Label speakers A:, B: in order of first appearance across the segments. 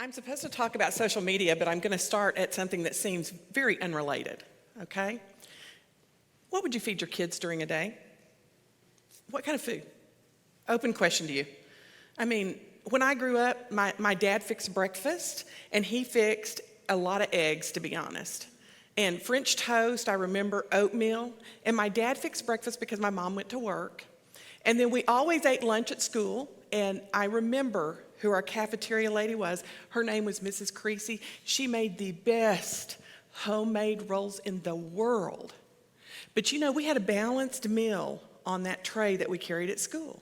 A: I'm supposed to talk about social media, but I'm going to start at something that seems very unrelated, okay? What would you feed your kids during a day? What kind of food? Open question to you. I mean, when I grew up, my dad fixed breakfast, and he fixed a lot of eggs, to be honest. And French toast, I remember oatmeal, and my dad fixed breakfast because my mom went to work. And then we always ate lunch at school, and I remember who our cafeteria lady was. Her name was Mrs. Creasy. She made the best homemade rolls in the world. But you know, we had a balanced meal on that tray that we carried at school.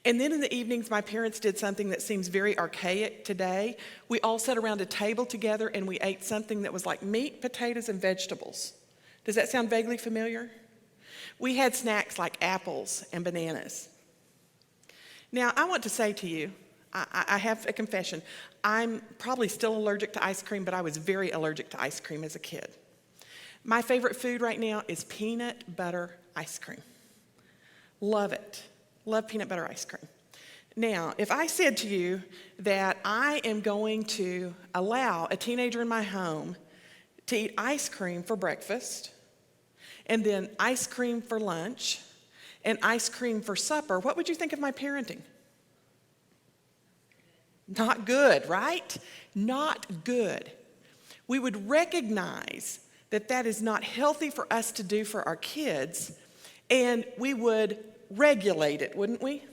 A: And then in the evenings, my parents did something that seems very archaic today. We all sat around a table together and we ate something that was like meat, potatoes, and vegetables. Does that sound vaguely familiar? We had snacks like apples and bananas. Now, I want to say to you, I have a confession. I'm probably still allergic to ice cream, but I was very allergic to ice cream as a kid. My favorite food right now is peanut butter ice cream. Love it. Love peanut butter ice cream. Now, if I said to you that I am going to allow a teenager in my home to eat ice cream for breakfast, and then ice cream for lunch, and ice cream for supper, what would you think of my parenting? Not good, right? Not good. We would recognize that that is not healthy for us to do for our kids, and we would regulate it, wouldn't we?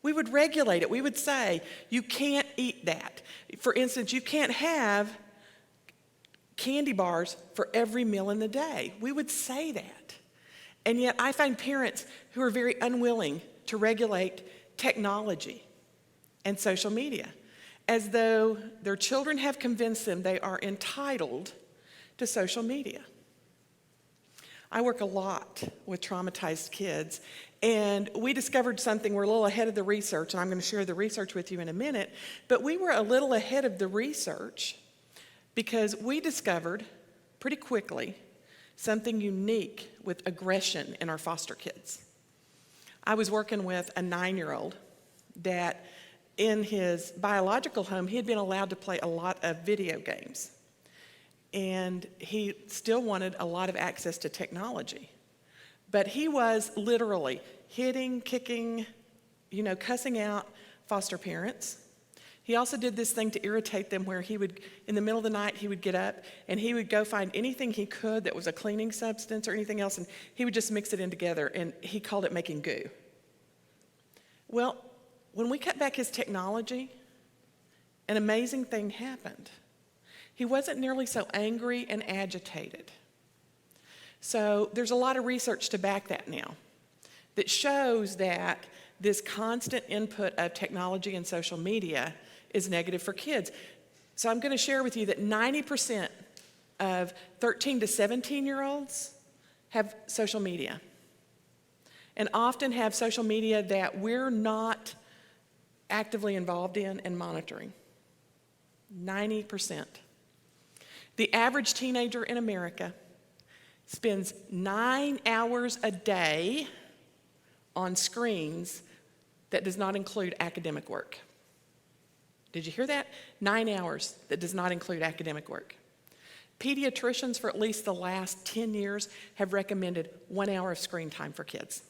A: We would regulate it. We would say, you can't eat that. For instance, you can't have candy bars for every meal in the day. We would say that. And yet I find parents who are very unwilling to regulate technology and social media, as though their children have convinced them they are entitled to social media. I work a lot with traumatized kids, and we discovered something. We're a little ahead of the research, and I'm going to share the research with you in a minute, but we were a little ahead of the research because we discovered pretty quickly something unique with aggression in our foster kids. I was working with a 9-year-old that in his biological home, he had been allowed to play a lot of video games. And he still wanted a lot of access to technology. But he was literally hitting, kicking, cussing out foster parents. He also did this thing to irritate them where he would, in the middle of the night, he would get up and he would go find anything he could that was a cleaning substance or anything else, and he would just mix it in together, and he called it making goo. Well, when we cut back his technology, an amazing thing happened. He wasn't nearly so angry and agitated. So there's a lot of research to back that now that shows that this constant input of technology and social media is negative for kids. So I'm going to share with you that 90% of 13 to 17-year-olds have social media, and often have social media that we're not actively involved in and monitoring. 90%. The average teenager in America spends 9 hours a day on screens that does not include academic work. Did you hear that? 9 hours that does not include academic work. Pediatricians for at least the last 10 years have recommended 1 hour of screen time for kids.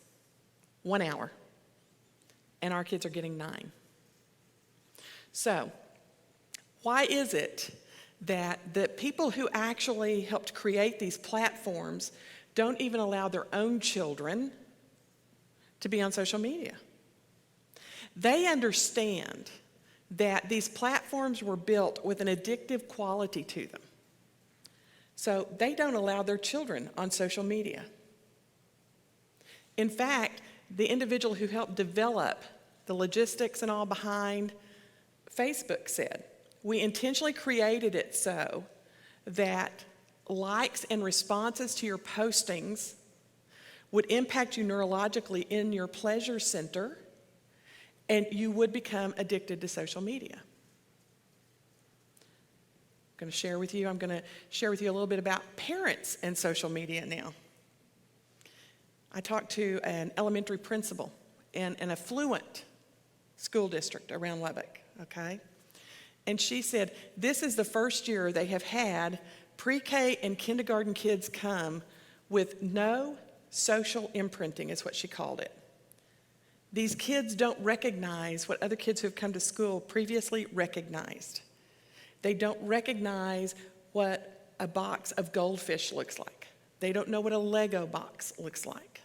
A: 1 hour. And our kids are getting 9. So, why is it that the people who actually helped create these platforms don't even allow their own children to be on social media? They understand that these platforms were built with an addictive quality to them. So they don't allow their children on social media. In fact, the individual who helped develop the logistics and all behind Facebook said, "We intentionally created it so that likes and responses to your postings would impact you neurologically in your pleasure center, and you would become addicted to social media." I'm going to share with you a little bit about parents and social media now. I talked to an elementary principal in an affluent school district around Lubbock, okay? And she said, this is the first year they have had pre-K and kindergarten kids come with no social imprinting, is what she called it. These kids don't recognize what other kids who have come to school previously recognized. They don't recognize what a box of goldfish looks like. They don't know what a Lego box looks like.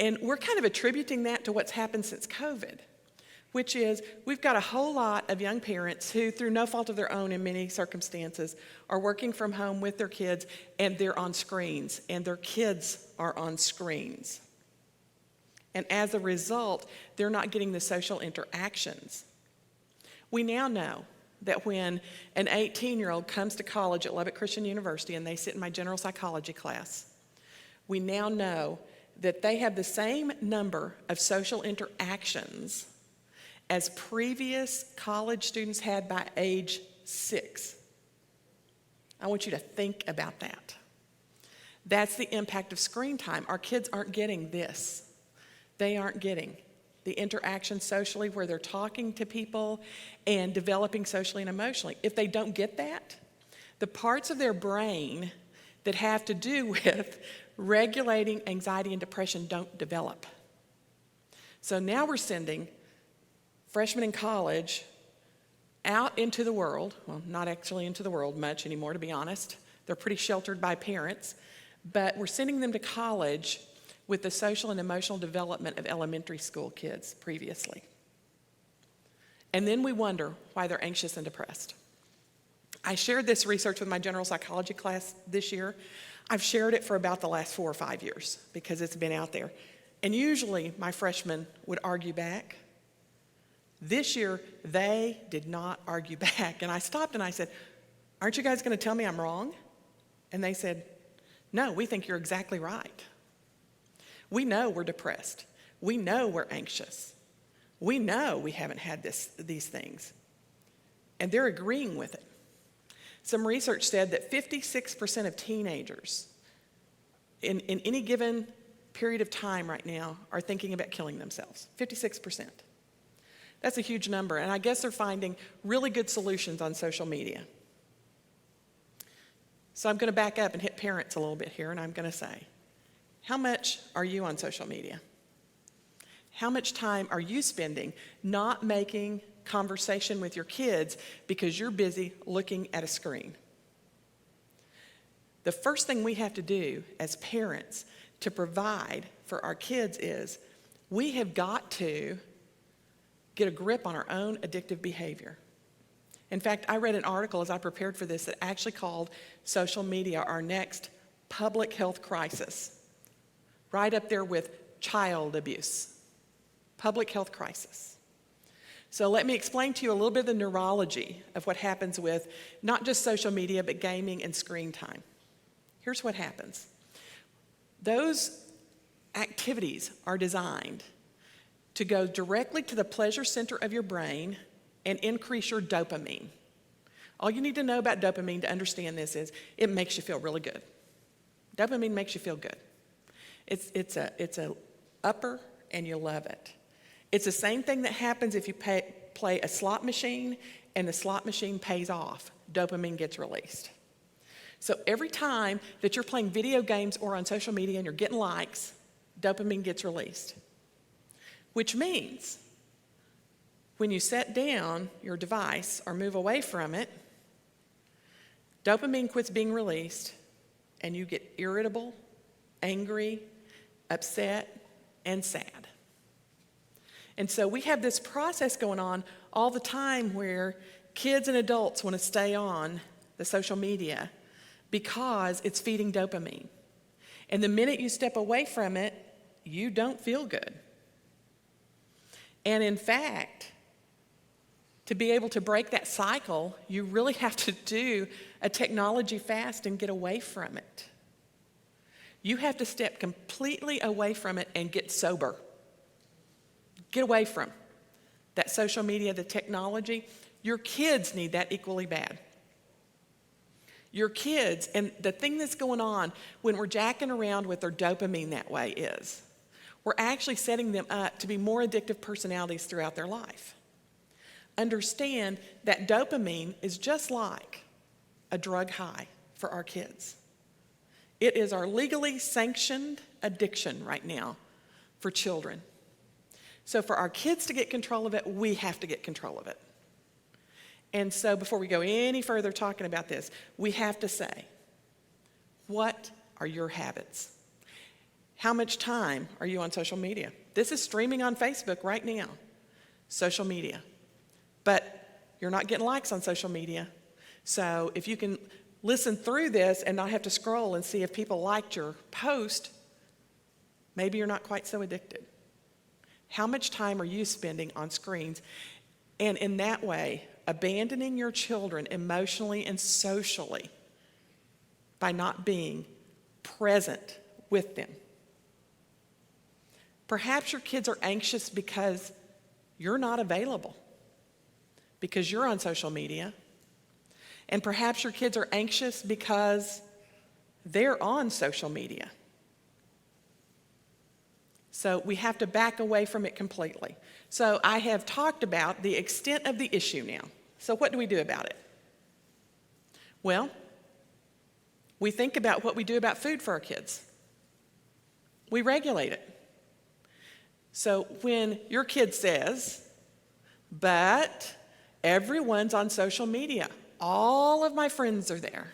A: And we're kind of attributing that to what's happened since COVID, which is we've got a whole lot of young parents who, through no fault of their own in many circumstances, are working from home with their kids, and they're on screens, and their kids are on screens. And as a result, they're not getting the social interactions. We now know that when an 18-year-old comes to college at Lubbock Christian University and they sit in my general psychology class, we now know that they have the same number of social interactions as previous college students had by age 6. I want you to think about that. That's the impact of screen time. Our kids aren't getting this. They aren't getting the interaction socially where they're talking to people and developing socially and emotionally. If they don't get that, the parts of their brain that have to do with regulating anxiety and depression don't develop. So now we're sending freshmen in college out into the world, well, not actually into the world much anymore, to be honest. They're pretty sheltered by parents, but we're sending them to college with the social and emotional development of elementary school kids previously. And then we wonder why they're anxious and depressed. I shared this research with my general psychology class this year. I've shared it for about the last 4 or 5 years because it's been out there. And usually my freshmen would argue back. This year, they did not argue back. And I stopped and I said, aren't you guys going to tell me I'm wrong? And they said, no, we think you're exactly right. We know we're depressed. We know we're anxious. We know we haven't had these things. And they're agreeing with it. Some research said that 56% of teenagers in any given period of time right now are thinking about killing themselves. 56%. That's a huge number, and I guess they're finding really good solutions on social media. So I'm going to back up and hit parents a little bit here, and I'm going to say, how much are you on social media? How much time are you spending not making conversation with your kids because you're busy looking at a screen? The first thing we have to do as parents to provide for our kids is we have got to get a grip on our own addictive behavior. In fact, I read an article as I prepared for this that actually called social media our next public health crisis, right up there with child abuse. Public health crisis. So let me explain to you a little bit of the neurology of what happens with not just social media, but gaming and screen time. Here's what happens. Those activities are designed to go directly to the pleasure center of your brain and increase your dopamine. All you need to know about dopamine to understand this is it makes you feel really good. Dopamine makes you feel good. It's a upper and you love it. It's the same thing that happens if you play a slot machine and the slot machine pays off. Dopamine gets released. So every time that you're playing video games or on social media and you're getting likes, dopamine gets released. Which means when you set down your device or move away from it, dopamine quits being released and you get irritable, angry, upset, and sad. And so we have this process going on all the time where kids and adults want to stay on the social media because it's feeding dopamine. And the minute you step away from it, you don't feel good. And in fact, to be able to break that cycle, you really have to do a technology fast and get away from it. You have to step completely away from it and get sober. Get away from that social media, the technology. Your kids need that equally bad. Your kids, and the thing that's going on when we're jacking around with their dopamine that way is we're actually setting them up to be more addictive personalities throughout their life. understand that dopamine is just like a drug high for our kids. It is our legally sanctioned addiction right now for children. So for our kids to get control of it, we have to get control of it. And so before we go any further talking about this, we have to say, what are your habits? How much time are you on social media? This is streaming on Facebook right now, social media. But you're not getting likes on social media. So if you can listen through this and not have to scroll and see if people liked your post, maybe you're not quite so addicted. How much time are you spending on screens? And in that way, abandoning your children emotionally and socially by not being present with them. Perhaps your kids are anxious because you're not available, because you're on social media. And perhaps your kids are anxious because they're on social media. So we have to back away from it completely. So I have talked about the extent of the issue now. So what do we do about it? Well, we think about what we do about food for our kids. We regulate it. So when your kid says, but everyone's on social media, all of my friends are there.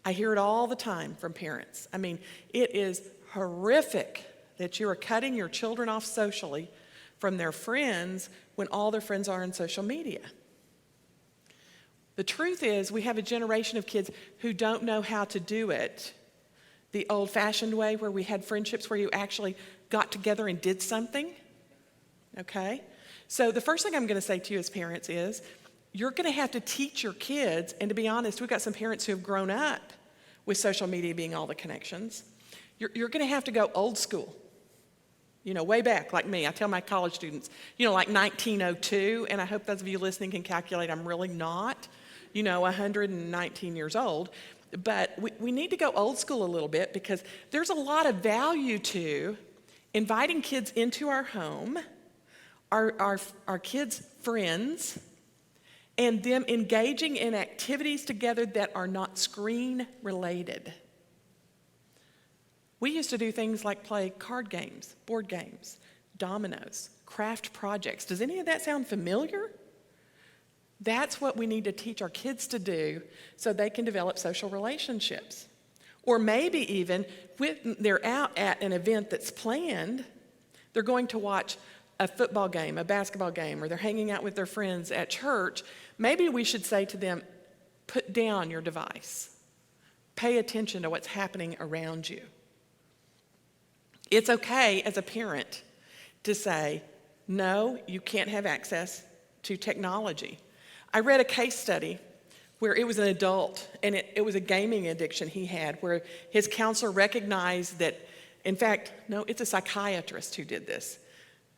A: I hear it all the time from parents. I mean, it is horrific that you are cutting your children off socially from their friends when all their friends are on social media. The truth is, we have a generation of kids who don't know how to do it the old-fashioned way, where we had friendships where you actually got together and did something. Okay? So the first thing I'm going to say to you as parents is, you're going to have to teach your kids, and to be honest, we've got some parents who have grown up with social media being all the connections. You're going to have to go old school. You know, way back, like me. I tell my college students, like 1902, and I hope those of you listening can calculate I'm really not, 119 years old. But we need to go old school a little bit, because there's a lot of value to inviting kids into our home, our kids' friends, and them engaging in activities together that are not screen related. We used to do things like play card games, board games, dominoes, craft projects. Does any of that sound familiar? That's what we need to teach our kids to do so they can develop social relationships. Or maybe even when they're out at an event that's planned, they're going to watch a football game, a basketball game, or they're hanging out with their friends at church. Maybe we should say to them, put down your device. Pay attention to what's happening around you. It's okay as a parent to say, no, you can't have access to technology. I read a case study where it was an adult, and it was a gaming addiction he had, where his counselor recognized that, in fact, no, it's a psychiatrist who did this.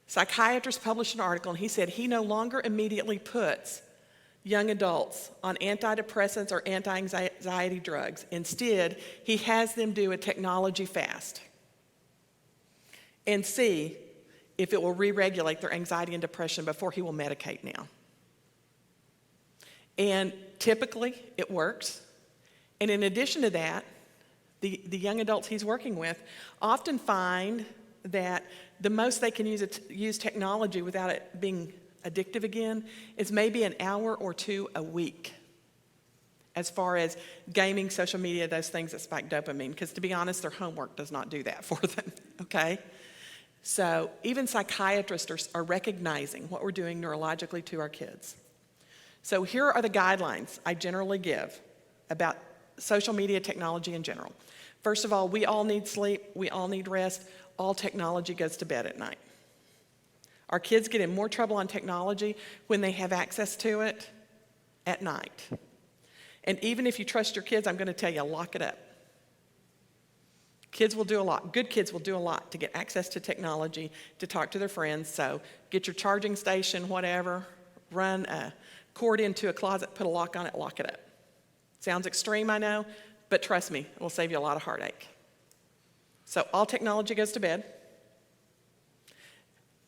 A: Psychiatrist published an article, and he said he no longer immediately puts young adults on antidepressants or anti-anxiety drugs. Instead, he has them do a technology fast and see if it will re-regulate their anxiety and depression before he will medicate now. And typically, it works. And in addition to that, the young adults he's working with often find that the most they can use technology without it being addictive again is maybe an hour or two a week, as far as gaming, social media, those things that spike dopamine. Because to be honest, their homework does not do that for them, okay? So even psychiatrists are recognizing what we're doing neurologically to our kids. So here are the guidelines I generally give about social media technology in general. First of all, we all need sleep. We all need rest. All technology goes to bed at night. Our kids get in more trouble on technology when they have access to it at night. And even if you trust your kids, I'm going to tell you, lock it up. Kids will do a lot. Good kids will do a lot to get access to technology, to talk to their friends. So get your charging station, whatever, run a cord into a closet, put a lock on it, lock it up. Sounds extreme, I know, but trust me, it will save you a lot of heartache. So all technology goes to bed.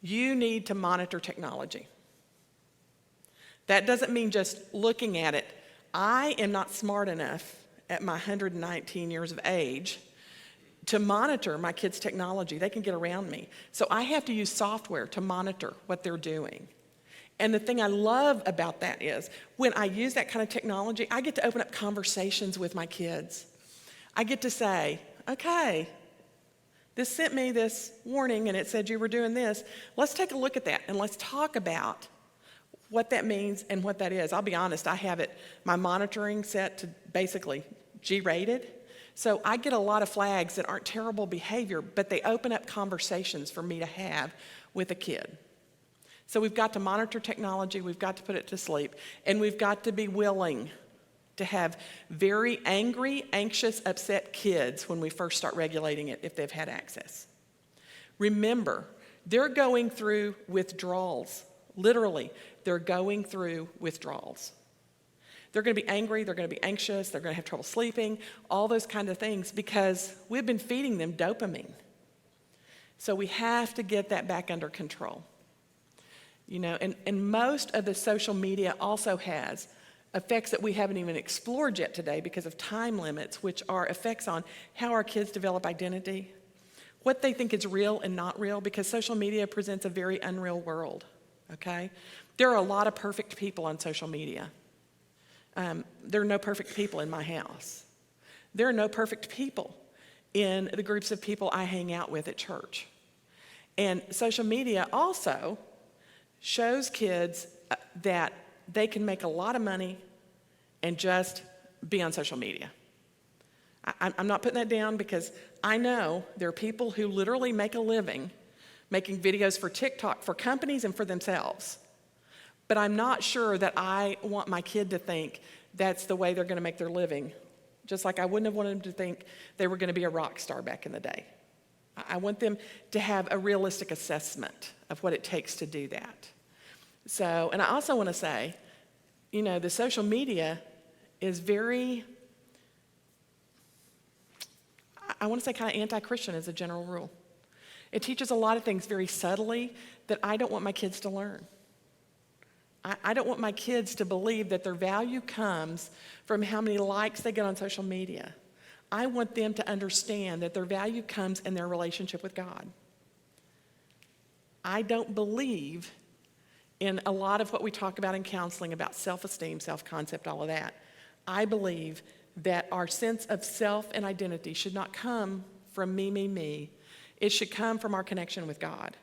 A: You need to monitor technology. That doesn't mean just looking at it. I am not smart enough at my 119 years of age to monitor my kids' technology. They can get around me. So I have to use software to monitor what they're doing. And the thing I love about that is when I use that kind of technology, I get to open up conversations with my kids. I get to say, okay, this sent me this warning and it said you were doing this. Let's take a look at that and let's talk about what that means and what that is. I'll be honest, I have my monitoring set to basically G-rated. So I get a lot of flags that aren't terrible behavior, but they open up conversations for me to have with a kid. So we've got to monitor technology, we've got to put it to sleep, and we've got to be willing to have very angry, anxious, upset kids when we first start regulating it if they've had access. Remember, they're going through withdrawals. Literally, they're going through withdrawals. They're going to be angry, they're going to be anxious, they're going to have trouble sleeping, all those kind of things because we've been feeding them dopamine. So we have to get that back under control. You know, and most of the social media also has effects that we haven't even explored yet today because of time limits, which are effects on how our kids develop identity, what they think is real and not real, because social media presents a very unreal world, okay? There are a lot of perfect people on social media. There are no perfect people in my house. There are no perfect people in the groups of people I hang out with at church. And social media also shows kids that they can make a lot of money and just be on social media. I'm not putting that down because I know there are people who literally make a living making videos for TikTok for companies and for themselves. But I'm not sure that I want my kid to think that's the way they're going to make their living, just like I wouldn't have wanted them to think they were going to be a rock star back in the day. I want them to have a realistic assessment of what it takes to do that. So, and I also want to say, you know, the social media is very, I want to say kind of anti-Christian as a general rule. It teaches a lot of things very subtly that I don't want my kids to learn. I don't want my kids to believe that their value comes from how many likes they get on social media. I want them to understand that their value comes in their relationship with God. I don't believe in a lot of what we talk about in counseling about self-esteem, self-concept, all of that. I believe that our sense of self and identity should not come from me. It should come from our connection with God.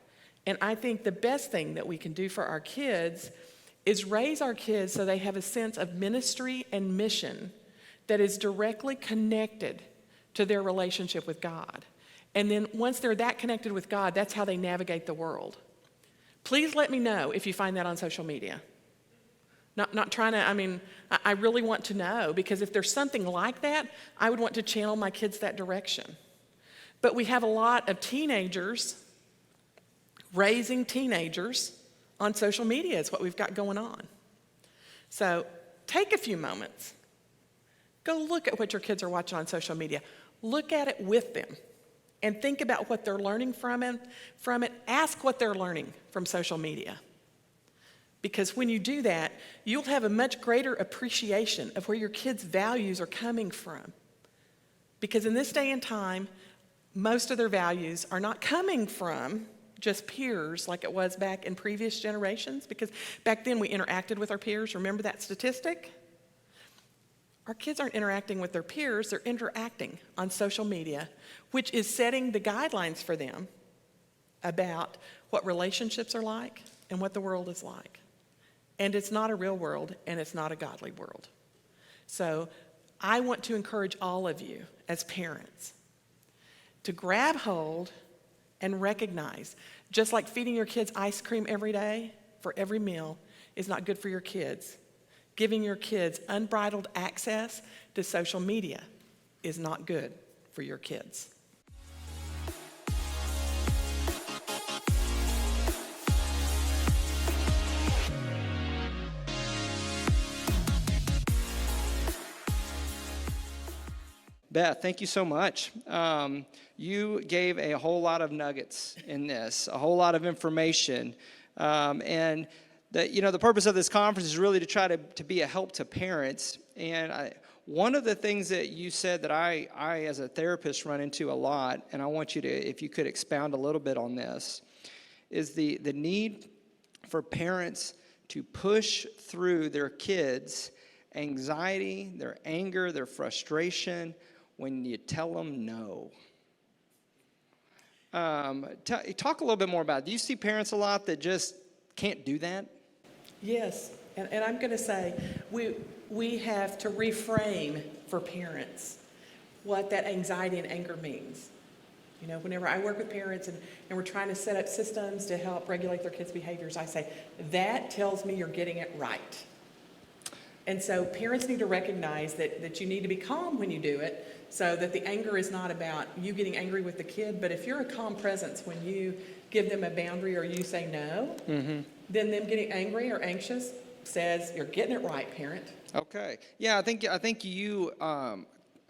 A: And I think the best thing that we can do for our kids is raise our kids so they have a sense of ministry and mission that is directly connected to their relationship with God. And then once they're that connected with God, that's how they navigate the world. Please let me know if you find that on social media. Not trying to, I mean, I really want to know, because if there's something like that, I would want to channel my kids that direction. But we have a lot of teenagers raising teenagers on social media is what we've got going on. So take a few moments. Go look at what your kids are watching on social media. Look at it with them and think about what they're learning from it. Ask what they're learning from social media. Because when you do that, you'll have a much greater appreciation of where your kids' values are coming from. Because in this day and time, most of their values are not coming from just peers like it was back in previous generations, because back then we interacted with our peers. Remember that statistic? Our kids aren't interacting with their peers, they're interacting on social media, which is setting the guidelines for them about what relationships are like and what the world is like. And it's not a real world, and it's not a godly world. So I want to encourage all of you as parents to grab hold and recognize, just like feeding your kids ice cream every day for every meal is not good for your kids, giving your kids unbridled access to social media is not good for your kids.
B: Beth, thank you so much. You gave a whole lot of nuggets in this, a whole lot of information. And that, the purpose of this conference is really to try to be a help to parents. And one of the things that you said that I as a therapist run into a lot, and I want you to, if you could expound a little bit on this, is the need for parents to push through their kids' anxiety, their anger, their frustration when you tell them no. Talk a little bit more about it. Do you see parents a lot that just can't do that?
A: Yes, and I'm going to say we have to reframe for parents what that anxiety and anger means. Whenever I work with parents and we're trying to set up systems to help regulate their kids' behaviors, I say, that tells me you're getting it right. And so parents need to recognize that you need to be calm when you do it, so that the anger is not about you getting angry with the kid, but if you're a calm presence when you give them a boundary or you say no, then them getting angry or anxious says you're getting it right, parent.
B: Okay. Yeah, I think you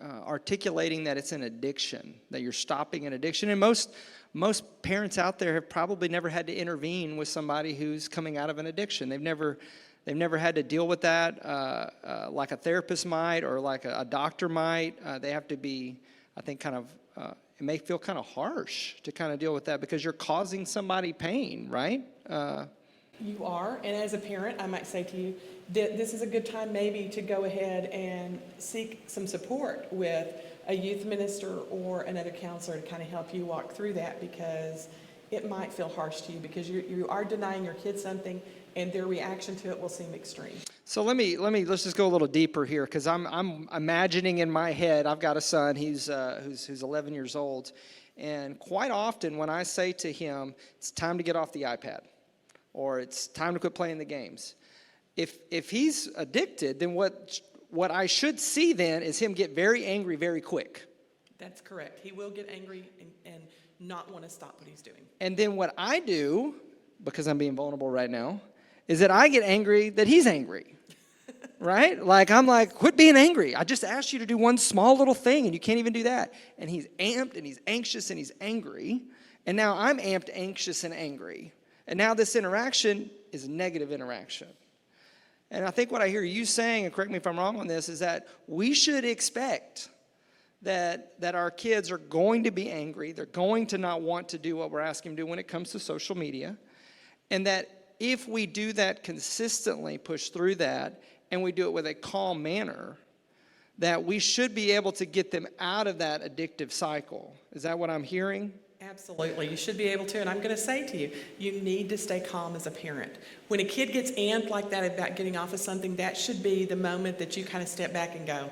B: articulating that it's an addiction, that you're stopping an addiction, and most parents out there have probably never had to intervene with somebody who's coming out of an addiction. They've never had to deal with that like a therapist might or like a doctor might. They have to be, I think, kind of, it may feel kind of harsh to kind of deal with that because you're causing somebody pain, right?
A: You are, and as a parent, I might say to you that this is a good time maybe to go ahead and seek some support with a youth minister or another counselor to kind of help you walk through that, because it might feel harsh to you because you are denying your kids something and their reaction to it will seem extreme. So
B: let's just go a little deeper here, because I'm imagining in my head, I've got a son, who's 11 years old, and quite often when I say to him, it's time to get off the iPad, or it's time to quit playing the games, if he's addicted, then what I should see then is him get very angry very quick.
A: That's correct. He will get angry and not want to stop what he's doing.
B: And then what I do, because I'm being vulnerable right now, is that I get angry that he's angry, right? I'm like, quit being angry. I just asked you to do one small little thing, and you can't even do that. And he's amped, and he's anxious, and he's angry. And now I'm amped, anxious, and angry. And now this interaction is a negative interaction. And I think what I hear you saying, and correct me if I'm wrong on this, is that we should expect that our kids are going to be angry. They're going to not want to do what we're asking them to do when it comes to social media. And that if we do that consistently, push through that, and we do it with a calm manner, that we should be able to get them out of that addictive cycle. Is that what I'm hearing?
A: Absolutely. You should be able to. And I'm going to say to you, you need to stay calm as a parent. When a kid gets amped like that about getting off of something, that should be the moment that you kind of step back and go,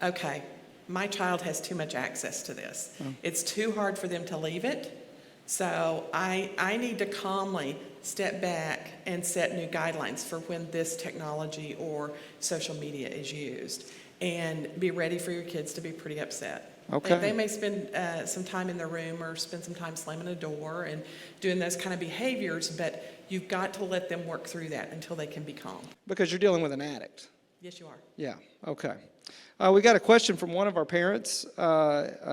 A: okay, my child has too much access to this. It's too hard for them to leave it. So I need to calmly step back and set new guidelines for when this technology or social media is used, and be ready for your kids to be pretty upset.
B: Okay.
A: They may spend some time in their room or spend some time slamming a door and doing those kind of behaviors, but you've got to let them work through that until they can be calm.
B: Because you're dealing with an addict.
A: Yes, you are.
B: Yeah, okay. We got a question from one of our parents.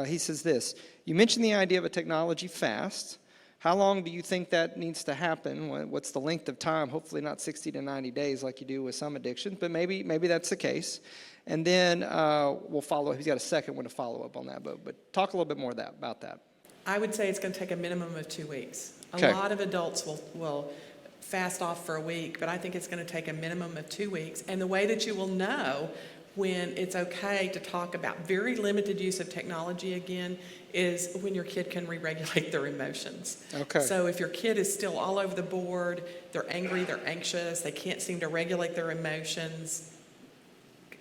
B: He says this: you mentioned the idea of a technology fast. How long do you think that needs to happen? What's the length of time? Hopefully not 60 to 90 days like you do with some addictions, but maybe that's the case. And then we'll follow. He's got a second one to follow up on that, but talk a little bit more about that.
A: I would say it's going to take a minimum of 2 weeks.
B: Okay.
A: A lot of adults will fast off for a week, but I think it's going to take a minimum of 2 weeks. And the way that you will know when it's okay to talk about very limited use of technology again is when your kid can re-regulate their emotions.
B: Okay.
A: So if your kid is still all over the board, they're angry, they're anxious, they can't seem to regulate their emotions,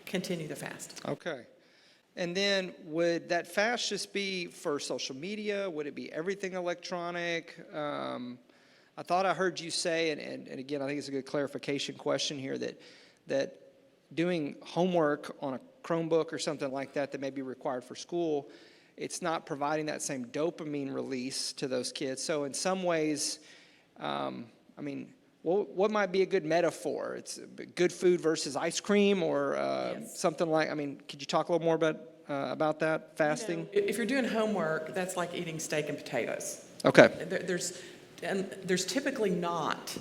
A: continue the fast.
B: Okay. And then would that fast just be for social media? Would it be everything electronic? I thought I heard you say, and again, I think it's a good clarification question here, that doing homework on a Chromebook or something like that may be required for school, it's not providing that same dopamine release to those kids. So in some ways, what might be a good metaphor? It's good food versus ice cream, or
A: Yes.
B: something like, could you talk a little more about that, fasting?
A: If you're doing homework, that's like eating steak and potatoes.
B: Okay.
A: There's typically not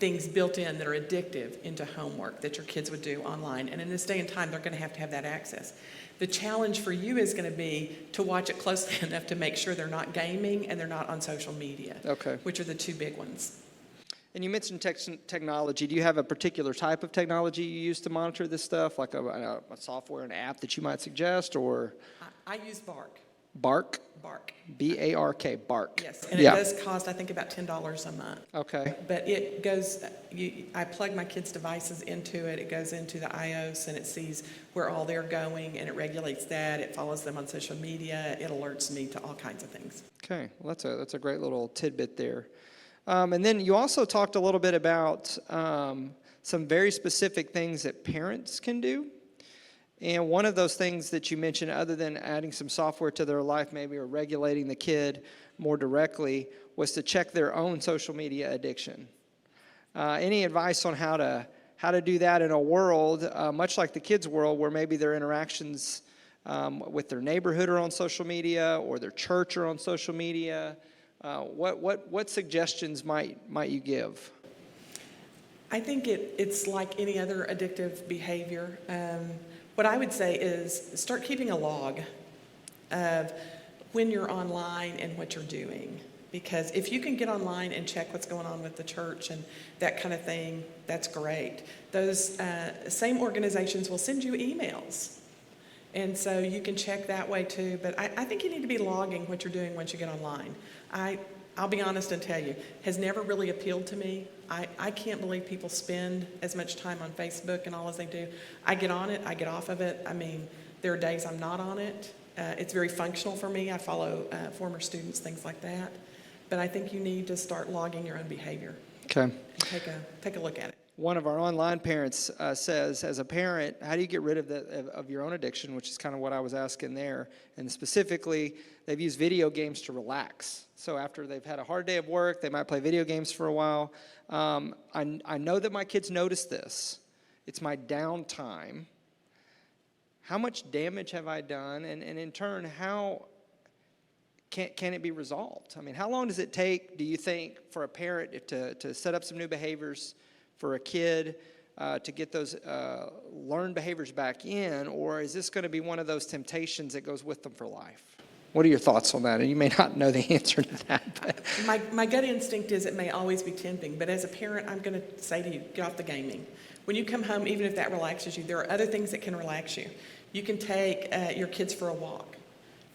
A: things built in that are addictive into homework that your kids would do online. And in this day and time, they're going to have that access. The challenge for you is going to be to watch it closely enough to make sure they're not gaming and they're not on social media, which are the two big ones.
B: And you mentioned technology. Do you have a particular type of technology you use to monitor this stuff, like a software, an app that you might suggest, or?
A: I use Bark.
B: Bark?
A: Bark.
B: B-A-R-K, Bark.
A: Yes, and it does cost, I think, about $10 a month.
B: Okay.
A: But it goes, I plug my kids' devices into it. It goes into the iOS, and it sees where all they're going, and it regulates that. It follows them on social media. It alerts me to all kinds of things.
B: Okay, well, that's a great little tidbit there. And then you also talked a little bit about some very specific things that parents can do. And one of those things that you mentioned, other than adding some software to their life maybe, or regulating the kid more directly, was to check their own social media addiction. Any advice on how to do that in a world, much like the kids' world, where maybe their interactions with their neighborhood are on social media, or their church are on social media? What suggestions might you give?
A: I think it's like any other addictive behavior. What I would say is start keeping a log of when you're online and what you're doing. Because if you can get online and check what's going on with the church and that kind of thing, that's great. Those same organizations will send you emails. And so you can check that way too. But I think you need to be logging what you're doing once you get online. I'll be honest and tell you, has never really appealed to me. I can't believe people spend as much time on Facebook and all as they do. I get on it, I get off of it. I mean, there are days I'm not on it. It's very functional for me. I follow former students, things like that. But I think you need to start logging your own behavior.
B: Okay.
A: And take a look at it.
B: One of our online parents says, as a parent, how do you get rid of your own addiction, which is kind of what I was asking there. And specifically, they've used video games to relax. So after they've had a hard day of work, they might play video games for a while. I know that my kids notice this. It's my downtime. How much damage have I done? And in turn, how can it be resolved? I mean, how long does it take, do you think, for a parent to set up some new behaviors for a kid to get those learned behaviors back in? Or is this going to be one of those temptations that goes with them for life? What are your thoughts on that? And you may not know the answer to that. But.
A: My gut instinct is it may always be tempting, but as a parent, I'm going to say to you, get off the gaming. When you come home, even if that relaxes you, there are other things that can relax you. You can take your kids for a walk.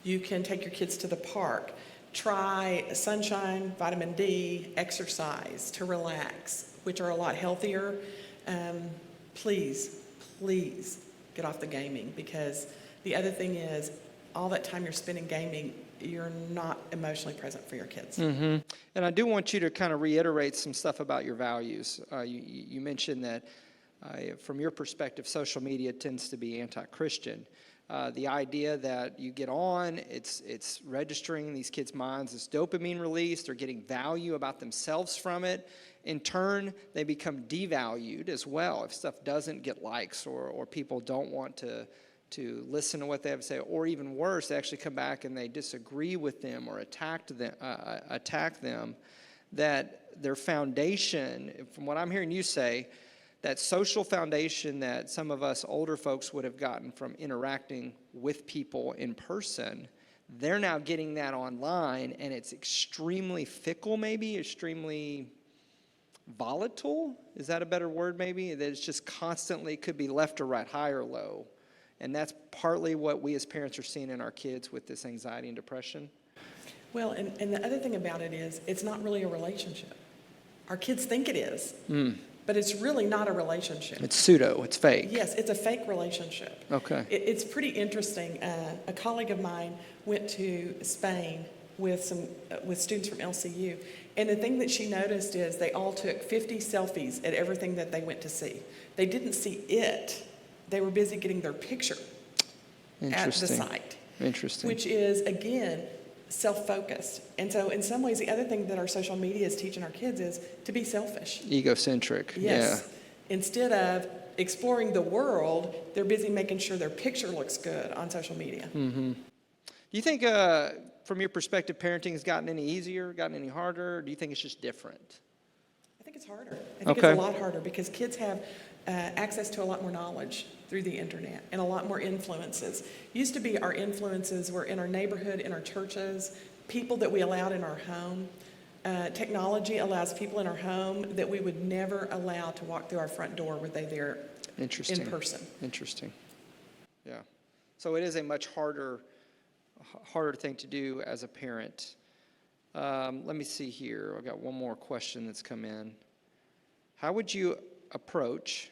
A: You can take your kids to the park. Try sunshine, vitamin D, exercise to relax, which are a lot healthier. Please get off the gaming, because the other thing is, all that time you're spending gaming, you're not emotionally present for your kids.
B: Mm-hmm. And I do want you to kind of reiterate some stuff about your values. You mentioned that from your perspective, social media tends to be anti-Christian. The idea that you get on, it's registering in these kids' minds this dopamine release. They're getting value about themselves from it. In turn, they become devalued as well if stuff doesn't get likes, or people don't want to listen to what they have to say, or even worse, they actually come back and they disagree with them or attack them. That their foundation, from what I'm hearing you say, that social foundation that some of us older folks would have gotten from interacting with people in person, they're now getting that online, and it's extremely fickle, maybe, extremely volatile. Is that a better word, maybe? That it's just constantly could be left or right, high or low. And that's partly what we as parents are seeing in our kids with this anxiety and depression.
A: Well, and the other thing about it is, it's not really a relationship. Our kids think it is, but it's really not a relationship.
B: It's pseudo, it's fake.
A: Yes, it's a fake relationship.
B: Okay.
A: It's pretty interesting. A colleague of mine went to Spain with students from LCU, and the thing that she noticed is they all took 50 selfies at everything that they went to see. They didn't see it. They were busy getting their picture at the site.
B: Interesting.
A: Which is, again, self-focused. And so in some ways, the other thing that our social media is teaching our kids is to be selfish.
B: Egocentric.
A: Yes.
B: Yeah.
A: Instead of exploring the world, they're busy making sure their picture looks good on social media.
B: Mm-hmm. Do you think, from your perspective, parenting has gotten any easier, gotten any harder? Or do you think it's just different?
A: I think it's harder. I think
B: Okay.
A: it's a lot harder because kids have access to a lot more knowledge through the internet and a lot more influences. Used to be our influences were in our neighborhood, in our churches, people that we allowed in our home. Technology allows people in our home that we would never allow to walk through our front door were they there
B: Interesting.
A: in person.
B: Interesting. Yeah. So it is a much harder thing to do as a parent. Let me see here. I've got one more question that's come in. How would you approach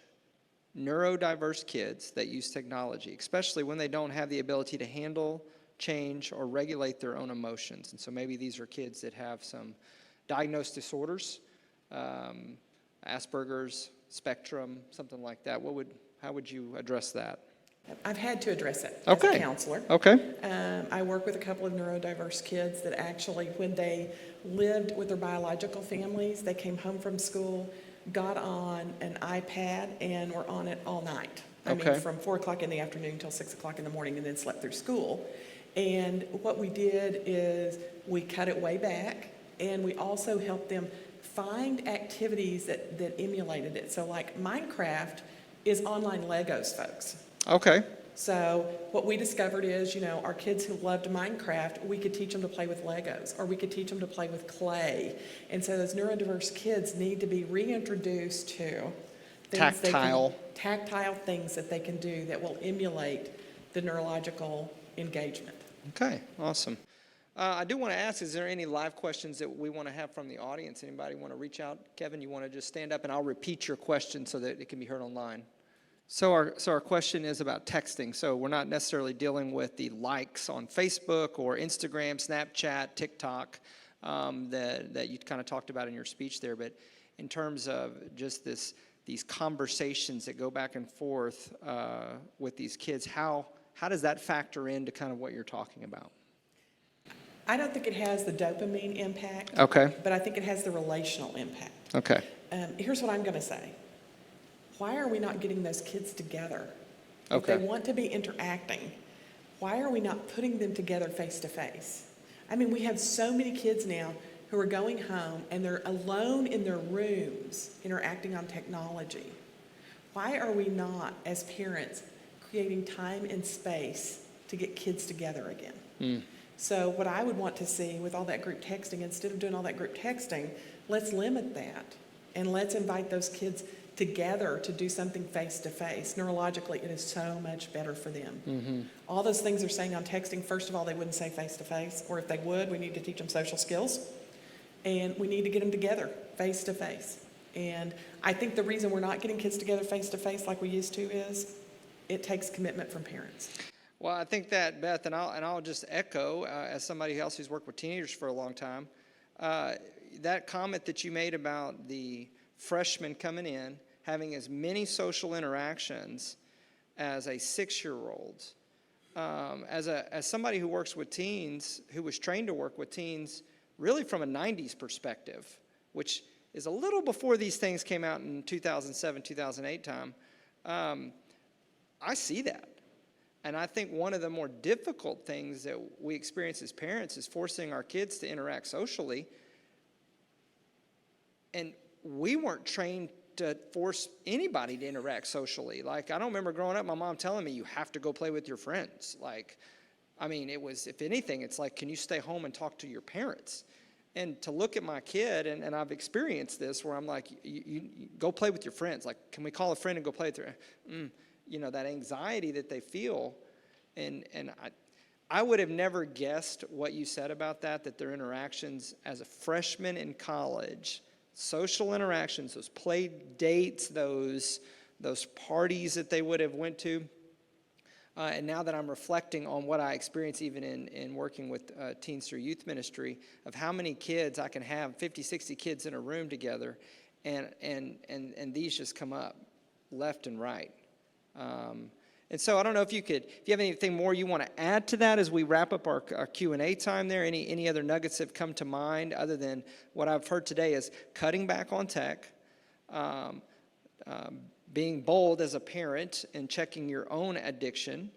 B: neurodiverse kids that use technology, especially when they don't have the ability to handle, change, or regulate their own emotions? And so maybe these are kids that have some diagnosed disorders, Asperger's, spectrum, something like that. How would you address that?
A: I've had to address it as a counselor.
B: Okay.
A: I work with a couple of neurodiverse kids that actually, when they lived with their biological families, they came home from school, got on an iPad, and were on it all night. I mean, from 4 o'clock in the afternoon till 6 o'clock in the morning, and then slept through school. And what we did is we cut it way back, and we also helped them find activities that emulated it. So like Minecraft is online Legos, folks.
B: Okay.
A: So what we discovered is, our kids who loved Minecraft, we could teach them to play with Legos, or we could teach them to play with clay. And so those neurodiverse kids need to be reintroduced to things tactile things that they can do that will emulate the neurological engagement.
B: Okay, awesome. I do want to ask, is there any live questions that we want to have from the audience? Anybody want to reach out? Kevin, you want to just stand up and I'll repeat your question so that it can be heard online. So our question is about texting. So we're not necessarily dealing with the likes on Facebook or Instagram, Snapchat, TikTok that you kind of talked about in your speech there, but in terms of just these conversations that go back and forth with these kids, how does that factor into kind of what you're talking about?
A: I don't think it has the dopamine impact.
B: Okay.
A: But I think it has the relational impact.
B: Okay.
A: Here's what I'm going to say. Why are we not getting those kids together?
B: Okay.
A: If they want to be interacting, why are we not putting them together face to face? I mean, we have so many kids now who are going home and they're alone in their rooms interacting on technology. Why are we not, as parents, creating time and space to get kids together again?
B: Mm.
A: So what I would want to see with all that group texting, instead of doing all that group texting, let's limit that and let's invite those kids together to do something face-to-face. Neurologically, it is so much better for them. Mm-hmm. All those things they're saying on texting, first of all, they wouldn't say face-to-face, or if they would, we need to teach them social skills, and we need to get them together face-to-face. And I think the reason we're not getting kids together face-to-face like we used to is it takes commitment from parents.
B: Well, I think that, Beth, and I'll just echo, as somebody else who's worked with teenagers for a long time, that comment that you made about the freshmen coming in, having as many social interactions as a 6-year-old. As somebody who works with teens, who was trained to work with teens, really from a 90s perspective, which is a little before these things came out in 2007, 2008 time, I see that. And I think one of the more difficult things that we experience as parents is forcing our kids to interact socially. And we weren't trained to force anybody to interact socially. Like, I don't remember growing up, my mom telling me, you have to go play with your friends. Like, I mean, it was, if anything, it's like, can you stay home and talk to your parents? And to look at my kid, and I've experienced this, where I'm like, you go play with your friends. Like, can we call a friend and go play with their, that anxiety that they feel. And I would have never guessed what you said about that their interactions as a freshman in college, social interactions, those play dates, those parties that they would have went to. And now that I'm reflecting on what I experienced even in working with teens through youth ministry, of how many kids I can have, 50, 60 kids in a room together, and these just come up left and right. And so I don't know if you have anything more you want to add to that as we wrap up our Q&A time there. Any other nuggets that have come to mind other than what I've heard today is cutting back on tech, being bold as a parent and checking your own addiction,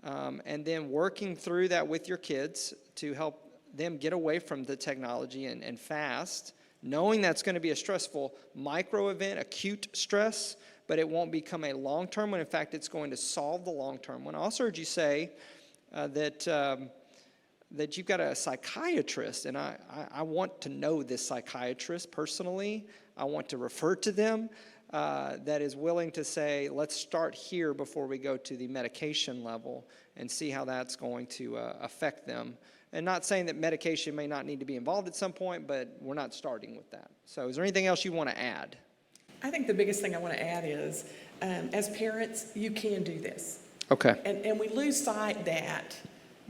B: and then working through that with your kids to help them get away from the technology and fast knowing that's going to be a stressful micro event, acute stress, but it won't become a long-term one. In fact, it's going to solve the long-term one. I also heard you say that you've got a psychiatrist, and I want to know this psychiatrist personally. I want to refer to them, that is willing to say, let's start here before we go to the medication level and see how that's going to affect them. And not saying that medication may not need to be involved at some point, but we're not starting with that. So is there anything else you want to add?
A: I think the biggest thing I want to add is, as parents, you can do this.
B: Okay.
A: And we lose sight that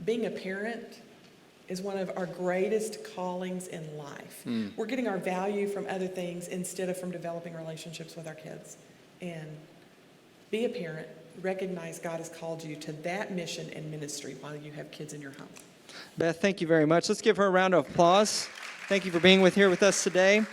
A: being a parent is one of our greatest callings in life. We're getting our value from other things instead of from developing relationships with our kids. And be a parent, recognize God has called you to that mission and ministry while you have kids in your home.
B: Beth, thank you very much. Let's give her a round of applause. Thank you for being here with us today.